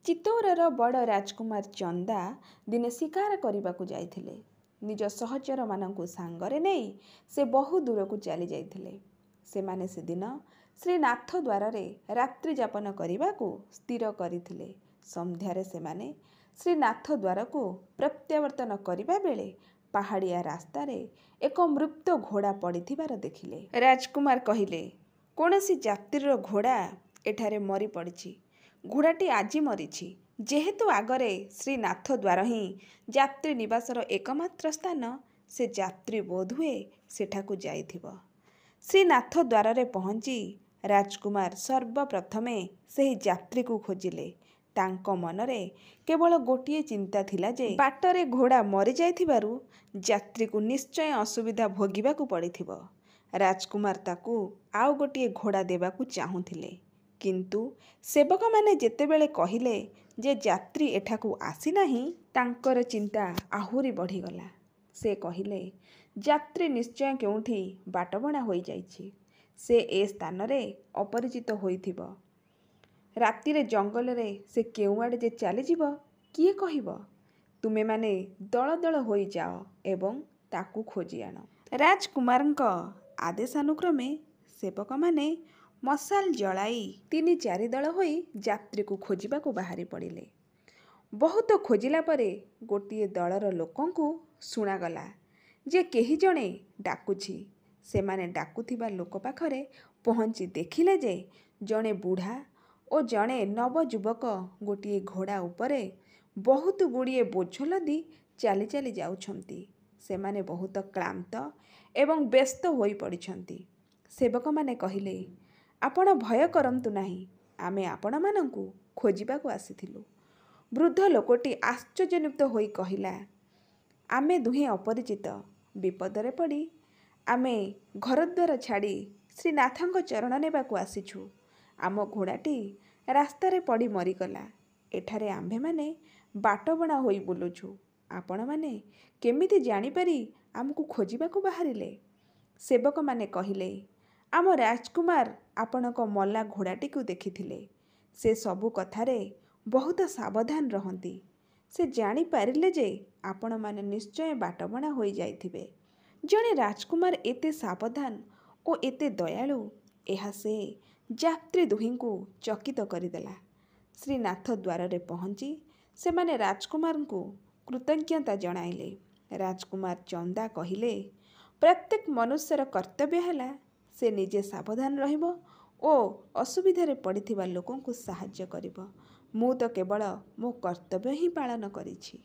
ଚିତ୍ତୋରର ବଡ଼ ରାଜକୁମାର ଚନ୍ଦା ଦିନେ ଶିକାର କରିବାକୁ ଯାଇଥିଲେ। ନିଜ ସହଚରମାନଙ୍କୁ ସାଙ୍ଗରେ ନେଇ ସେ ବହୁ ଦୂରକୁ ଚାଲି ଯାଇଥିଲେ। ସେମାନେ ସେଦିନ ଶ୍ରୀନାଥ ଦ୍ୱାରରେ ରାତ୍ରି ଯାପନ କରିବାକୁ ସ୍ଥିର କରିଥିଲେ। ସନ୍ଧ୍ୟାରେ ସେମାନେ ଶ୍ରୀନାଥ ଦ୍ୱାରକୁ ପ୍ରତ୍ୟାବର୍ତ୍ତନ କରିବା ବେଳେ ପାହାଡ଼ିଆ ରାସ୍ତାରେ ଏକ ମୃତ ଘୋଡ଼ା ପଡ଼ିଥିବାର ଦେଖିଲେ। ରାଜକୁମାର କହିଲେ, କୌଣସି ଯାତ୍ରୀର ଘୋଡ଼ା ଏଠାରେ ମରି ପଡ଼ିଛି। ଘୋଡ଼ାଟି ଆଜି ମରିଛି। ଯେହେତୁ ଆଗରେ ଶ୍ରୀନାଥ ଦ୍ୱାର ହିଁ ଯାତ୍ରୀ ନିବାସର ଏକମାତ୍ର ସ୍ଥାନ, ସେ ଯାତ୍ରୀ ବୋଧହୁଏ ସେଠାକୁ ଯାଇଥିବ। ଶ୍ରୀନାଥ ଦ୍ୱାରରେ ପହଞ୍ଚି ରାଜକୁମାର ସର୍ବପ୍ରଥମେ ସେହି ଯାତ୍ରୀକୁ ଖୋଜିଲେ। ତାଙ୍କ ମନରେ କେବଳ ଗୋଟିଏ ଚିନ୍ତା ଥିଲା ଯେ ବାଟରେ ଘୋଡ଼ା ମରିଯାଇଥିବାରୁ ଯାତ୍ରୀକୁ ନିଶ୍ଚୟ ଅସୁବିଧା ଭୋଗିବାକୁ ପଡ଼ିଥିବ। ରାଜକୁମାର ତାକୁ ଆଉ ଗୋଟିଏ ଘୋଡ଼ା ଦେବାକୁ ଚାହୁଁଥିଲେ, କିନ୍ତୁ ସେବକମାନେ ଯେତେବେଳେ କହିଲେ ଯେ ଯାତ୍ରୀ ଏଠାକୁ ଆସିନାହିଁ, ତାଙ୍କର ଚିନ୍ତା ଆହୁରି ବଢ଼ିଗଲା। ସେ କହିଲେ, ଯାତ୍ରୀ ନିଶ୍ଚୟ କେଉଁଠି ବାଟବଣା ହୋଇଯାଇଛି। ସେ ଏ ସ୍ଥାନରେ ଅପରିଚିତ ହୋଇଥିବ। ରାତିରେ ଜଙ୍ଗଲରେ ସେ କେଉଁଆଡ଼େ ଯେ ଚାଲିଯିବ କିଏ କହିବ? ତୁମେମାନେ ଦଳ ଦଳ ହୋଇଯାଅ ଏବଂ ତାକୁ ଖୋଜି ଆଣ। ରାଜକୁମାରଙ୍କ ଆଦେଶାନୁକ୍ରମେ ସେବକମାନେ ମଶାଲ ଜଳାଇ 3-4 ଦଳ ହୋଇ ଯାତ୍ରୀକୁ ଖୋଜିବାକୁ ବାହାରି ପଡ଼ିଲେ। ବହୁତ ଖୋଜିଲା ପରେ ଗୋଟିଏ ଦଳର ଲୋକଙ୍କୁ ଶୁଣାଗଲା ଯେ କେହି ଜଣେ ଡାକୁଛି। ସେମାନେ ଡାକୁଥିବା ଲୋକ ପାଖରେ ପହଞ୍ଚି ଦେଖିଲେ ଯେ ଜଣେ ବୁଢ଼ା ଓ ଜଣେ ନବଯୁବକ ଗୋଟିଏ ଘୋଡ଼ା ଉପରେ ବହୁତ ଗୁଡ଼ିଏ ବୋଝ ଲଦି ଚାଲି ଚାଲି ଯାଉଛନ୍ତି। ସେମାନେ ବହୁତ କ୍ଳାନ୍ତ ଏବଂ ବ୍ୟସ୍ତ ହୋଇପଡ଼ିଛନ୍ତି। ସେବକମାନେ କହିଲେ, ଆପଣ ଭୟ କରନ୍ତୁ ନାହିଁ, ଆମେ ଆପଣମାନଙ୍କୁ ଖୋଜିବାକୁ ଆସିଥିଲୁ। ବୃଦ୍ଧ ଲୋକଟି ଆଶ୍ଚର୍ଯ୍ୟାନ୍ୱିତ ହୋଇ କହିଲା, ଆମେ ଦୁହେଁ ଅପରିଚିତ। ବିପଦରେ ପଡ଼ି ଆମେ ଘରଦ୍ୱାର ଛାଡ଼ି ଶ୍ରୀନାଥଙ୍କ ଚରଣ ନେବାକୁ ଆସିଛୁ। ଆମ ଘୋଡ଼ାଟି ରାସ୍ତାରେ ପଡ଼ି ମରିଗଲା। ଏଠାରେ ଆମ୍ଭେମାନେ ବାଟବଣା ହୋଇ ବୁଲୁଛୁ। ଆପଣମାନେ କେମିତି ଜାଣିପାରି ଆମକୁ ଖୋଜିବାକୁ ବାହାରିଲେ? ସେବକମାନେ କହିଲେ, ଆମ ରାଜକୁମାର ଆପଣଙ୍କ ମଲା ଘୋଡ଼ାଟିକୁ ଦେଖିଥିଲେ। ସେ ସବୁ କଥାରେ ବହୁତ ସାବଧାନ ରହନ୍ତି। ସେ ଜାଣିପାରିଲେ ଯେ ଆପଣମାନେ ନିଶ୍ଚୟ ବାଟବଣା ହୋଇଯାଇଥିବେ। ଜଣେ ରାଜକୁମାର ଏତେ ସାବଧାନ ଓ ଏତେ ଦୟାଳୁ, ଏହା ସେ ଯାତ୍ରୀ ଦୁହିଁଙ୍କୁ ଚକିତ କରିଦେଲା। ଶ୍ରୀନାଥ ଦ୍ୱାରରେ ପହଞ୍ଚି ସେମାନେ ରାଜକୁମାରଙ୍କୁ କୃତଜ୍ଞତା ଜଣାଇଲେ। ରାଜକୁମାର ଚନ୍ଦା କହିଲେ, ପ୍ରତ୍ୟେକ ମନୁଷ୍ୟର କର୍ତ୍ତବ୍ୟ ହେଲା ସେ ନିଜେ ସାବଧାନ ରହିବ ଓ ଅସୁବିଧାରେ ପଡ଼ିଥିବା ଲୋକଙ୍କୁ ସାହାଯ୍ୟ କରିବ। ମୁଁ ତ କେବଳ ମୋ କର୍ତ୍ତବ୍ୟ ହିଁ ପାଳନ କରିଛି।